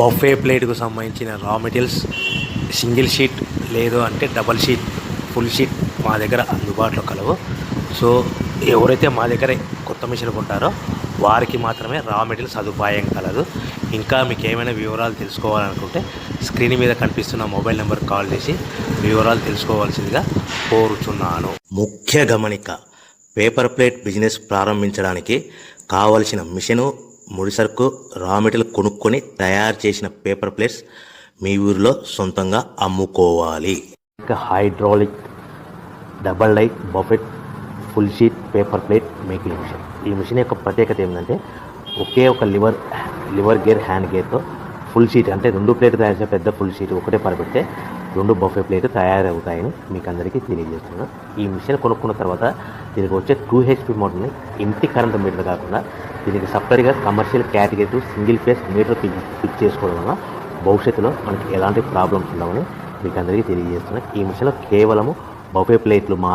Buffet ప్లేట్కు సంబంధించిన రా materials single sheet లేదు అంటే డబల్ షీట్ ఫుల్ షీట్ మా దగ్గర అందుబాటులో కలవు. సో ఎవరైతే మా దగ్గర కొత్త మిషన్ కొంటారో వారికి మాత్రమే రా మెటీరియల్ సదుపాయం కలదు. ఇంకా మీకు ఏమైనా వివరాలు తెలుసుకోవాలనుకుంటే స్క్రీన్ మీద కనిపిస్తున్న మొబైల్ నెంబర్ కాల్ చేసి వివరాలు తెలుసుకోవాల్సిందిగా కోరుచున్నాను. ముఖ్య గమనిక: పేపర్ ప్లేట్ బిజినెస్ ప్రారంభించడానికి కావలసిన మిషను, ముడిసరుకు, రా మెటీరియల్ కొనుక్కొని తయారు చేసిన పేపర్ ప్లేట్స్ మీ ఊరిలో సొంతంగా అమ్ముకోవాలి. ఇంకా hydraulic, double die, buffet, full sheet paper plate making machine. ఈ మిషన్ యొక్క ప్రత్యేకత ఏంటంటే ఒకే ఒక లివర్ గేర్, హ్యాండ్ గేర్తో ఫుల్ షీట్ అంటే 2 ప్లేట్లు తయారు చేసే పెద్ద ఫుల్ షీట్ ఒకటే పరబెడితే 2 బఫే ప్లేట్ తయారవుతాయని మీకు అందరికీ తెలియజేస్తున్నాను. ఈ మిషన్ కొనుక్కున్న తర్వాత దీనికి వచ్చే 2 HP మోటార్ని ఇంటి కరెంట్ మీటర్ కాకుండా దీనికి సపరేట్గా commercial category single phase metre fix చేసుకోవడం వల్ల భవిష్యత్తులో మనకి ఎలాంటి ప్రాబ్లమ్స్ ఉండవని మీకు అందరికీ తెలియజేస్తున్నాను. ఈ మిషన్లో కేవలము బఫే ప్లేట్లు